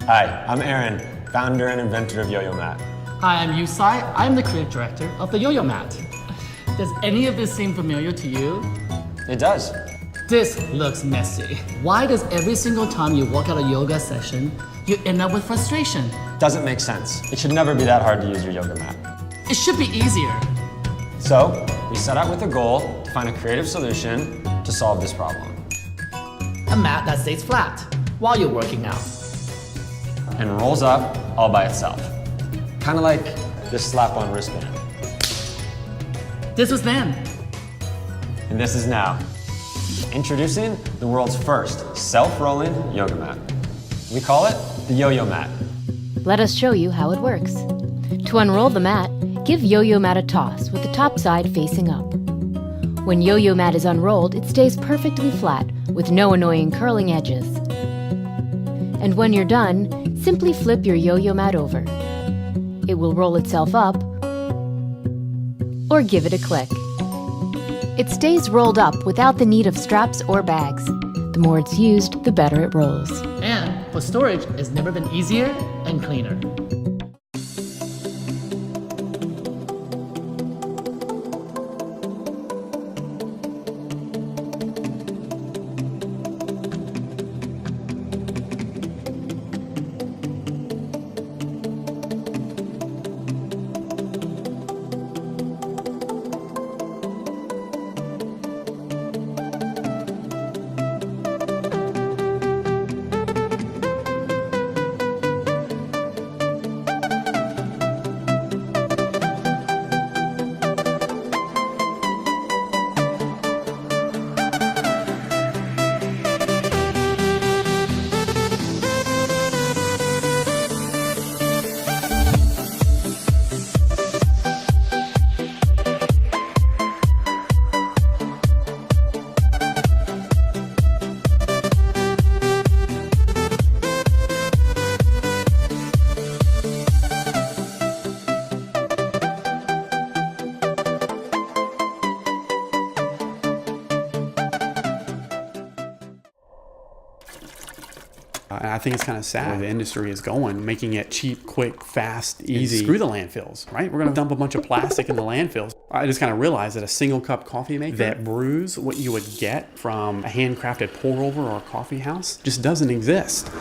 Hi, I'm Aaron, founder and inventor of Yo-Yo Mat. Hi, I'm Yusai. I'm the creative director of the Yo-Yo Mat. Does any of this seem familiar to you? It does. This looks messy. Why does every single time you walk out a yoga session, you end up with frustration? Doesn't make sense. It should never be that hard to use your yoga mat. It should be easier. So, we set out with a goal to find a creative solution to solve this problem. A mat that stays flat while you're working out. And rolls up all by itself. Kind of like this slap-on wristband. This was then. And this is now. Introducing the world's first self-rolling yoga mat. We call it the Yo-Yo Mat. Let us show you how it works. To unroll the mat, give Yo-Yo Mat a toss with the top side facing up. When Yo-Yo Mat is unrolled, it stays perfectly flat with no annoying curling edges. And when you're done, simply flip your Yo-Yo Mat over. It will roll itself up, or give it a click. It stays rolled up without the need of straps or bags. The more it's used, the better it rolls. And for storage, it's never been easier and cleaner. And I think it's kind of sad where the industry is going, making it cheap, quick, fast, easy. Screw the landfills, right? We're going to dump a bunch of plastic in the landfills. I just kind of realized that a single cup coffee maker that brews what you would get from a handcrafted pour over or a coffee house just doesn't exist.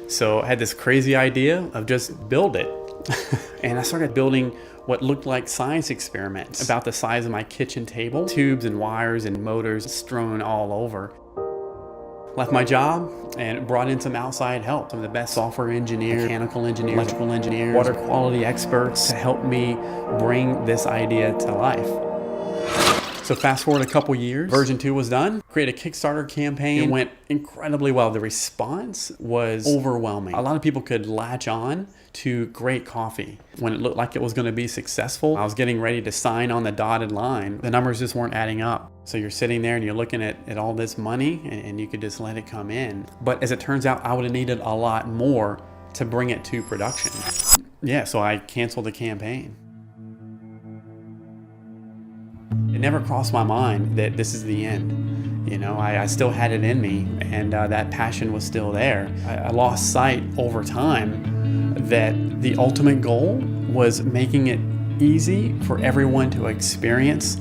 So I had this crazy idea of just build it. And I started building what looked like science experiments about the size of my kitchen table, tubes and wires and motors strewn all over. Left my job and brought in some outside help. Some of the best software engineers, mechanical engineers, electrical engineers, water quality experts to help me bring this idea to life. So fast forward a couple years, version 2 was done. Created a Kickstarter campaign. It went incredibly well. The response was overwhelming. A lot of people could latch on to great coffee. When it looked like it was going to be successful, I was getting ready to sign on the dotted line. The numbers just weren't adding up. So you're sitting there and you're looking at all this money and you could just let it come in. But as it turns out, I would have needed a lot more to bring it to production. Yeah, so I canceled the campaign. It never crossed my mind that this is the end. You know, I still had it in me, and that passion was still there. I lost sight over time that the ultimate goal was making it easy for everyone to experience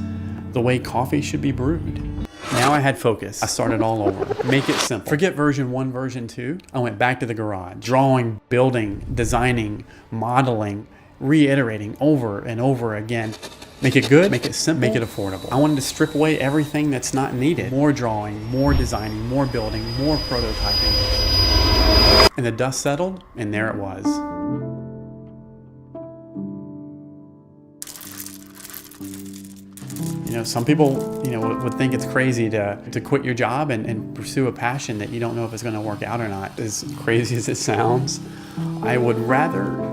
the way coffee should be brewed. Now I had focus. I started all over. Make it simple. Forget version 1, version 2. I went back to the garage, drawing, building, designing, modeling, reiterating over and over again. Make it good, make it simple, make it affordable. I wanted to strip away everything that's not needed. More drawing, more designing, more building, more prototyping. And the dust settled, and there it was. You know, some people, would think it's crazy to quit your job and pursue a passion that you don't know if it's going to work out or not. As crazy as it sounds, I would rather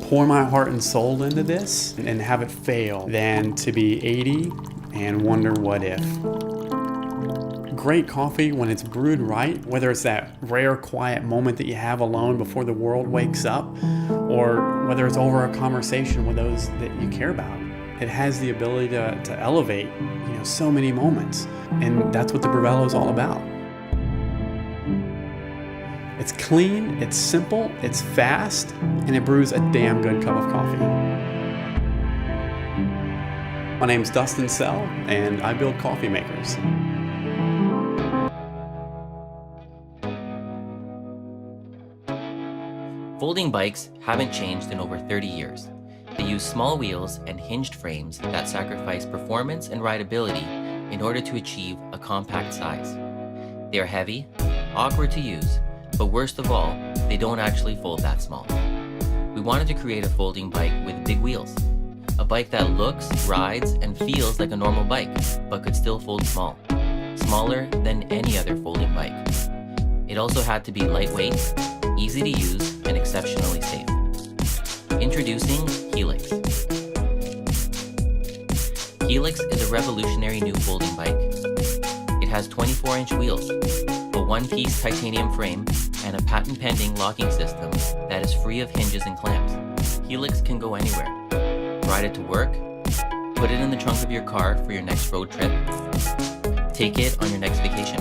pour my heart and soul into this and have it fail than to be 80 and wonder what if. Great coffee, when it's brewed right, whether it's that rare quiet moment that you have alone before the world wakes up, or whether it's over a conversation with those that you care about, it has the ability to elevate so many moments. And that's what the Brewello is all about. It's It's clean, it's simple, it's fast, and it brews a damn good cup of coffee. My name's Dustin Sell, and I build coffee makers. Folding bikes haven't changed in over 30 years. They use small wheels and hinged frames that sacrifice performance and rideability in order to achieve a compact size. They are heavy, awkward to use, but worst of all, they don't actually fold that small. We wanted to create a folding bike with big wheels. A bike that looks, rides, and feels like a normal bike, but could still fold small. Smaller than any other folding bike. It also had to be lightweight, easy to use, and exceptionally safe. Introducing Helix. Helix is a revolutionary new folding bike. It has 24-inch wheels, a one-piece titanium frame, and a patent-pending locking system that is free of hinges and clamps. Helix can go anywhere. Ride it to work, put it in the trunk of your car for your next road trip, take it on your next vacation.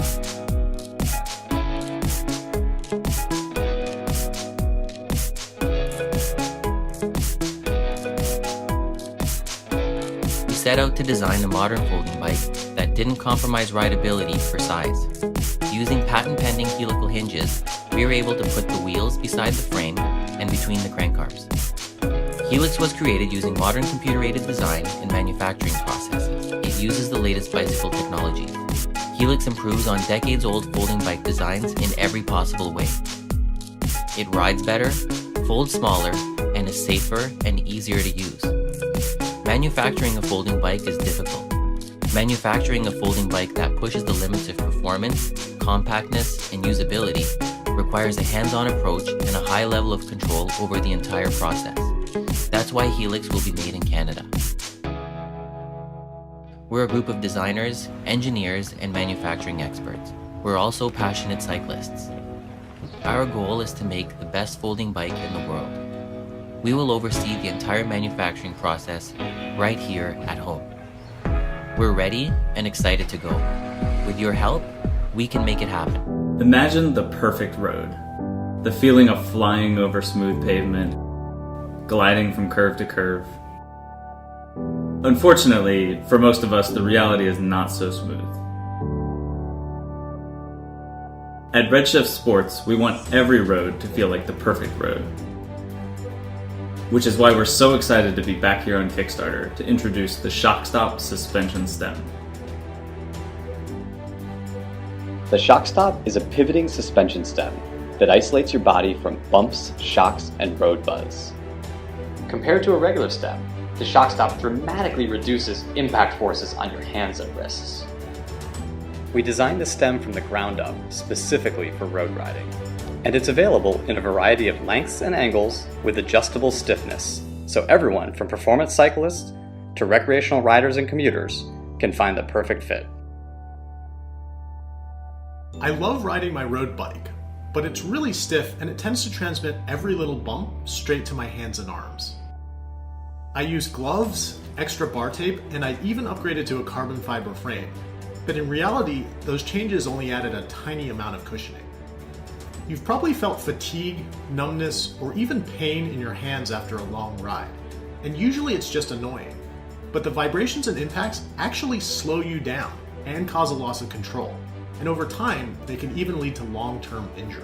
We set out to design a modern folding bike that didn't compromise rideability for size. Using patent-pending helical hinges, we were able to put the wheels beside the frame and between the crank arms. Helix was created using modern computer-aided design and manufacturing processes. It uses the latest bicycle technology. Helix improves on decades-old folding bike designs in every possible way. It rides better, folds smaller, and is safer and easier to use. Manufacturing a folding bike is difficult. Manufacturing a folding bike that pushes the limits of performance, compactness, and usability requires a hands-on approach and a high level of control over the entire process. That's why Helix will be made in Canada. We're a group of designers, engineers, and manufacturing experts. We're also passionate cyclists. Our goal is to make the best folding bike in the world. We will oversee the entire manufacturing process right here at home. We're ready and excited to go. With your help, we can make it happen. Imagine the perfect road. The feeling of flying over smooth pavement, gliding from curve to curve. Unfortunately, for most of us, the reality is not so smooth. At Redshift Sports, we want every road to feel like the perfect road. Which is why we're so excited to be back here on Kickstarter to introduce the ShockStop suspension stem. The ShockStop is a pivoting suspension stem that isolates your body from bumps, shocks, and road buzz. Compared to a regular stem, the ShockStop dramatically reduces impact forces on your hands and wrists. We designed the stem from the ground up specifically for road riding, and it's available in a variety of lengths and angles with adjustable stiffness, so everyone from performance cyclists to recreational riders and commuters can find the perfect fit. I love riding my road bike, but it's really stiff and it tends to transmit every little bump straight to my hands and arms. I use gloves, extra bar tape, and I even upgraded to a carbon fiber frame, but in reality, those changes only added a tiny amount of cushioning. You've probably felt fatigue, numbness, or even pain in your hands after a long ride, and usually it's just annoying, but the vibrations and impacts actually slow you down and cause a loss of control, and over time, they can even lead to long-term injury.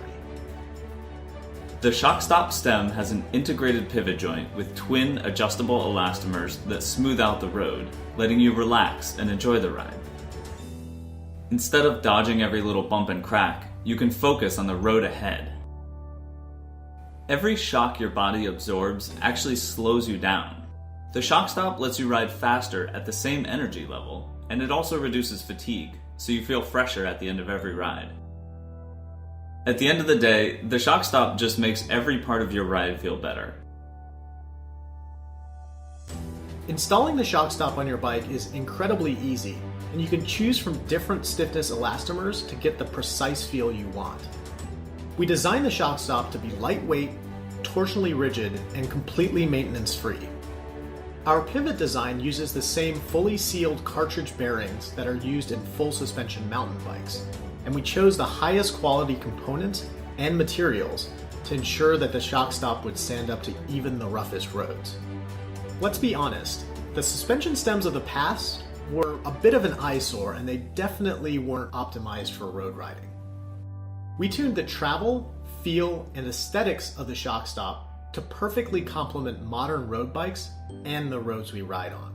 The ShockStop stem has an integrated pivot joint with twin adjustable elastomers that smooth out the road, letting you relax and enjoy the ride. Instead of dodging every little bump and crack, you can focus on the road ahead. Every shock your body absorbs actually slows you down. The ShockStop lets you ride faster at the same energy level, and it also reduces fatigue, so you feel fresher at the end of every ride. At the end of the day, the ShockStop just makes every part of your ride feel better. Installing the ShockStop on your bike is incredibly easy, and you can choose from different stiffness elastomers to get the precise feel you want. We designed the ShockStop to be lightweight, torsionally rigid, and completely maintenance-free. Our pivot design uses the same fully sealed cartridge bearings that are used in full suspension mountain bikes, and we chose the highest quality components and materials to ensure that the shock stop would stand up to even the roughest roads. Let's be honest, the suspension stems of the past were a bit of an eyesore and they definitely weren't optimized for road riding. We tuned the travel, feel, and aesthetics of the shock stop to perfectly complement modern road bikes and the roads we ride on.